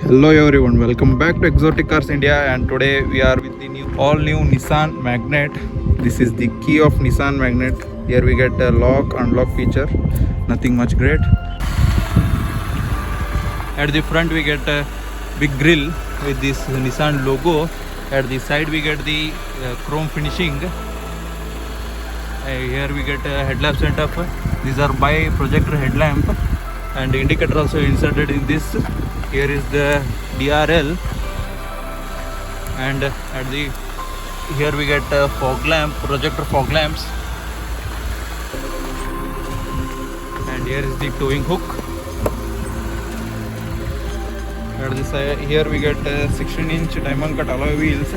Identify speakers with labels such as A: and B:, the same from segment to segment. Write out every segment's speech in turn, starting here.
A: Hello everyone, welcome back to Exotic Cars India, and today we are with the all new Nissan Magnet. This is the key of Nissan Magnet. Here we get a lock unlock feature, nothing much great. At the front we get a big grille with this Nissan logo. At the side we get the chrome finishing. Here we get a headlamp setup. These are by projector headlamp, and the indicator also inserted in this. Here is the DRL, and here we get a fog lamp, projector fog lamps, and here is the towing hook. At this here we get 16-inch diamond cut alloy wheels.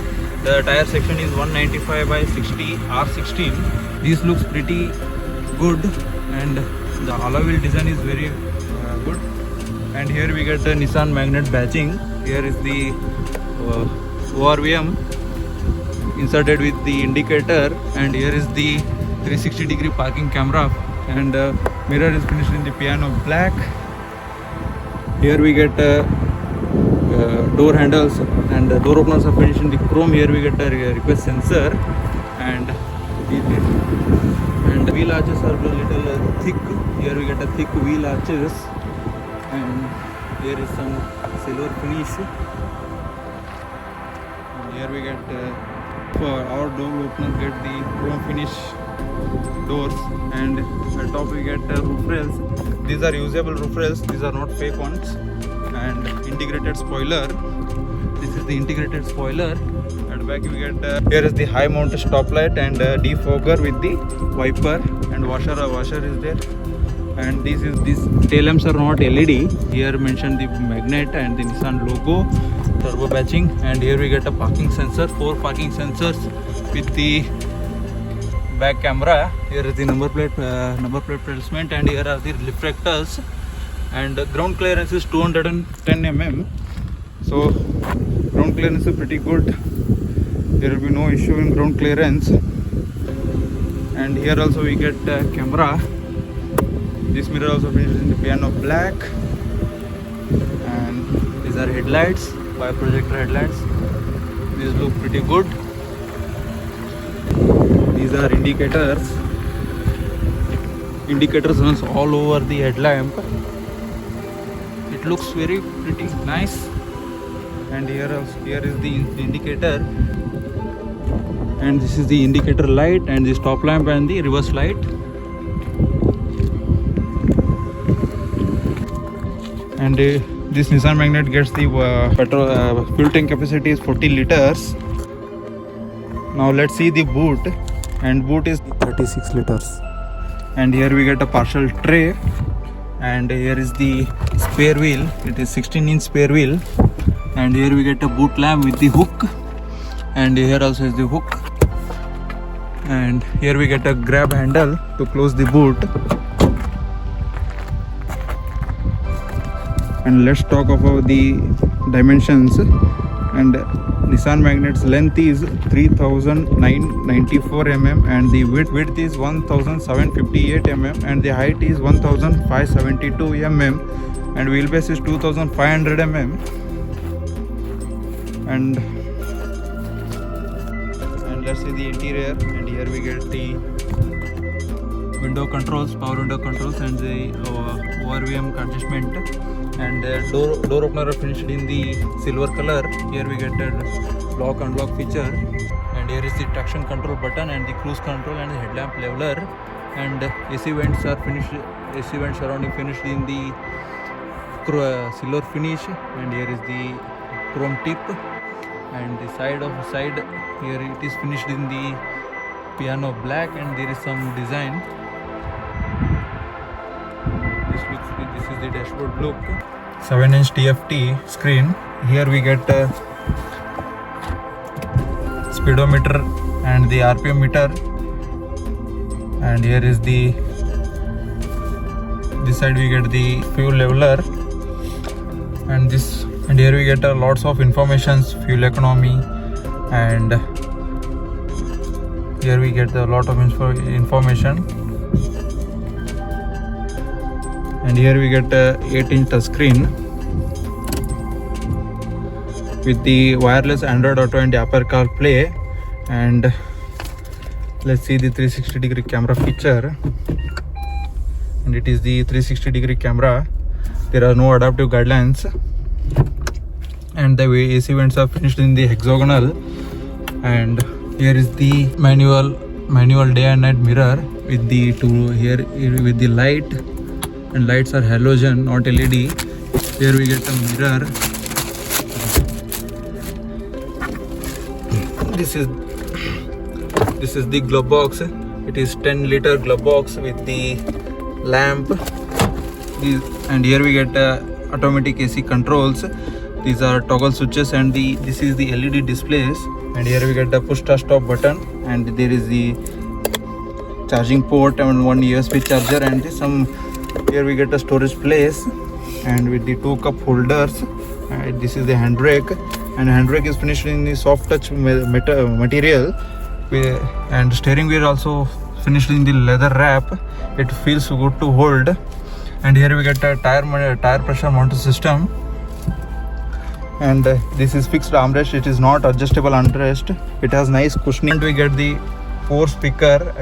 A: The tire section is 195 by 60 R16. This looks pretty good, and the alloy wheel design is very good. And here we get the Nissan Magnet badging. Here is the ORVM inserted with the indicator, and here is the 360-degree parking camera, and mirror is finished in the piano black. Here we get door handles, and door openers are finished in the chrome. Here we get a request sensor, and wheel arches are a little thick. Here we get a thick wheel arches, and here is some silver finish. And here we get for our door opener get the chrome finish doors, and at top we get roof rails. These are usable roof rails, these are not fake ones. And integrated spoiler, this is the integrated spoiler. At back we get here is the high mount stop light and defogger with the wiper, and washer is there. And these tail lamps are not LED. Here mentioned the Magnet and the Nissan logo, turbo batching. And here we get a parking sensor, 4 parking sensors with the back camera. Here is the number plate placement, and here are the reflectors. And ground clearance is 210 mm. So ground clearance is pretty good. There will be no issue in ground clearance. And here also we get camera. This mirror also finished in the piano black, and these are headlights by projector headlights. These look pretty good. These are indicators. Indicators runs all over the headlamp. It looks very pretty nice. And here is the indicator, and this is the indicator light, and the stop lamp, and the reverse light. And this Nissan Magnet gets the petrol fuel tank capacity is 40 liters. Now let's see the boot, and boot is 36 liters. And here we get a partial tray, and here is the spare wheel. It is 16-inch spare wheel. And here we get a boot lamp with the hook, and here also is the hook. And here we get a grab handle to close the boot. And let's talk about the dimensions. And Nissan Magnet's length is 3994 mm, and the width is 1758 mm, and the height is 1572 mm, and wheelbase is 2500 mm. And let's see the interior. And here we get the window controls, power window controls, and the ORVM adjustment. And door opener are finished in the silver color. Here we get a lock unlock feature, and here is the traction control button, and the cruise control, and the headlamp leveler. And AC vents are finished, AC vent surrounding finished in the silver finish. And here is the chrome tip, and the side here it is finished in the piano black, and there is some design. This looks is the dashboard look. 7-inch TFT screen. Here we get speedometer and the RPM meter, and here is this side we get the fuel leveler, and here we get lots of informations, fuel economy, and here we get a lot of information, and here we get a 8-inch touch screen with the wireless Android Auto and Apple CarPlay. And let's see the 360-degree camera feature, and it is the 360-degree camera. There are no adaptive guidelines, and the AC vents are finished in the hexagonal, and here is the manual day and night mirror with the here with the light, and lights are halogen, not LED. Here we get a mirror. This is the glove box. It is 10-liter glove box with the lamp. And here we get automatic AC controls. These are toggle switches, and this is the LED displays. And here we get the push start button, and there is the charging port and one USB charger, and here we get a storage place, and with the 2 cup holders. This is the handbrake, and handbrake is finished in the soft touch material, and steering wheel also finished in the leather wrap. It feels good to hold. And here we get a tire pressure monitor system, and this is fixed armrest. It is not adjustable armrest. It has nice cushioning. And we get the 4 speaker.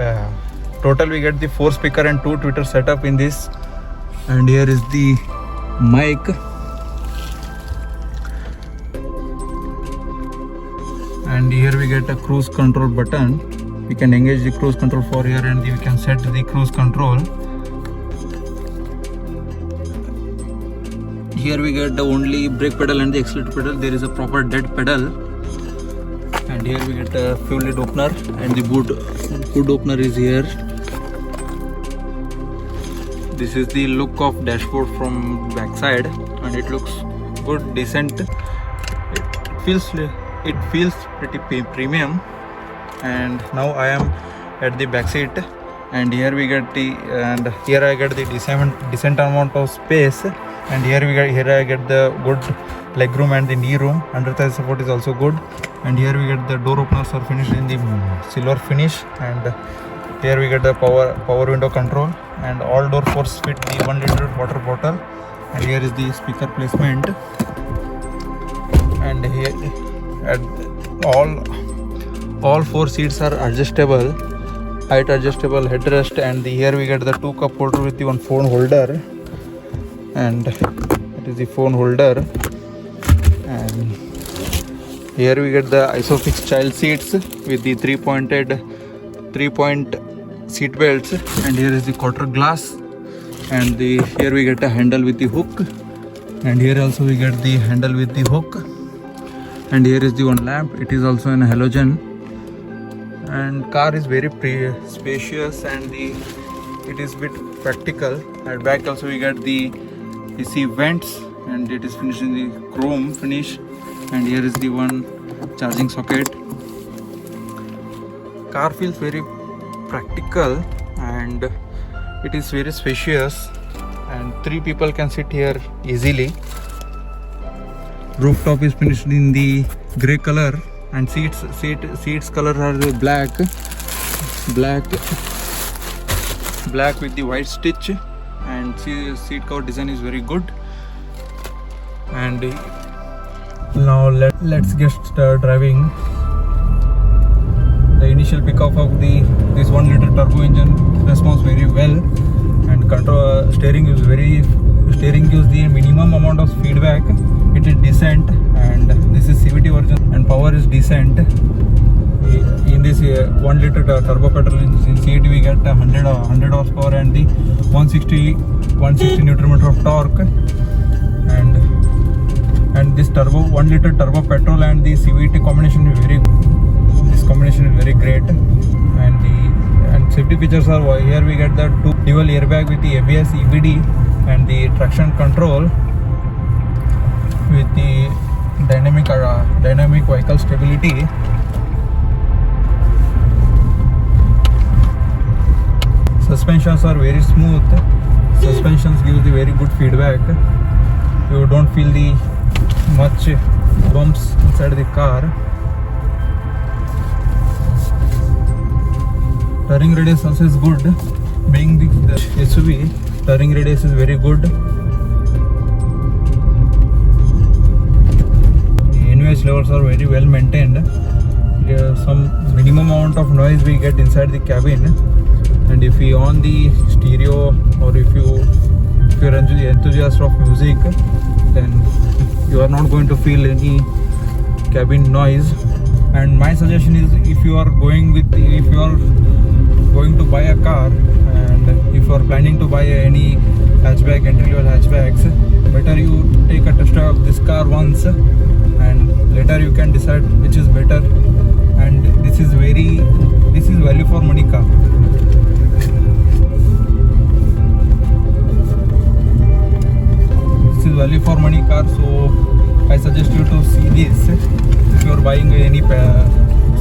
A: Total we get the 4 speaker and 2 tweeter setup in this. And here is the mic. And here we get a cruise control button. We can engage the cruise control for here, and we can set the cruise control. Here we get the only brake pedal and the accelerator pedal. There is a proper dead pedal. And here we get a fuel lid opener, and the hood opener is here. This is the look of dashboard from backside, and it looks good, decent. It feels pretty premium. And now I am at the back seat, and here I get the decent amount of space, and here I get the good leg room and the knee room. Under thigh support is also good, and here we get the door openers are finished in the silver finish, and here we get the power window control, and all door force fit the 1-liter water bottle. And here is the speaker placement, and here at all 4 seats are adjustable, height adjustable headrest, and here we get the 2 cup holder with the 1 phone holder, and it is the phone holder. And here we get the Isofix child seats with the 3-point seat belts, and here is the quarter glass, and here we get a handle with the hook, and here also we get the handle with the hook. And here is the one lamp. It is also in halogen, and car is very spacious, and it is bit practical. At back also we get the AC vents, and it is finished in the chrome finish. And here is the one charging socket. Car feels very practical, and it is very spacious, and 3 people can sit here easily. Rooftop is finished in the grey color, and seats color are the black with the white stitch, and seat cover design is very good. And now let's get started driving. The initial pickup of this 1-liter turbo engine responds very well, and steering gives the minimum amount of feedback. It is decent, and this is CVT version, and power is decent. In this 1-liter turbo petrol in CVT we get 100 horsepower and the 160 Nm of torque. And this 1-liter turbo petrol and the CVT combination is very great. And safety features are here we get the 2 dual airbag with the ABS EBD, and the traction control with the dynamic vehicle stability. Suspensions are very smooth. Suspensions give the very good feedback. You don't feel the much bumps inside the car. Turning radius also is good. Being the SUV, turning radius is very good. The NVH levels are very well maintained. Some minimum amount of noise we get inside the cabin. And if you on the stereo, or if you're an enthusiast of music, then you are not going to feel any cabin noise. And my suggestion is, if you are going to buy a car, and if you are planning to buy any hatchback, entry level hatchbacks, better you take a test drive of this car once, and later you can decide which is better. And this is value for money car. Value for money car, so I suggest you to see this. If you are buying any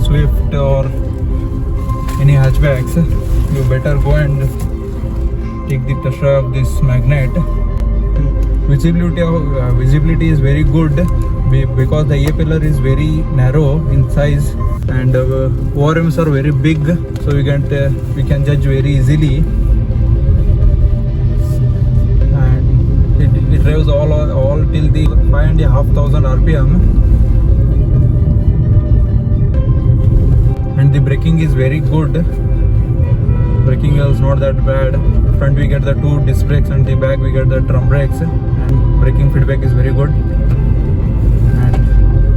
A: Swift or any hatchbacks, you better go and take the test drive of this Magnet. Visibility is very good because the A-pillar is very narrow in size, and ORMs are very big, so we can judge very easily. It drives all till the 5,500 RPM, and the braking is very good. Braking is not that bad. Front we get the 2 disc brakes, and the back we get the drum brakes, and braking feedback is very good.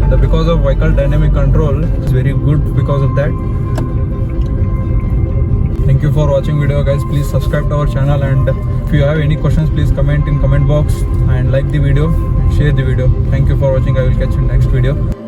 A: And because of vehicle dynamic control, it's very good because of that. Thank you for watching video, guys. Please subscribe to our channel, and if you have any questions, please comment in comment box, and like the video and share the video. Thank you for watching. I will catch you in next video.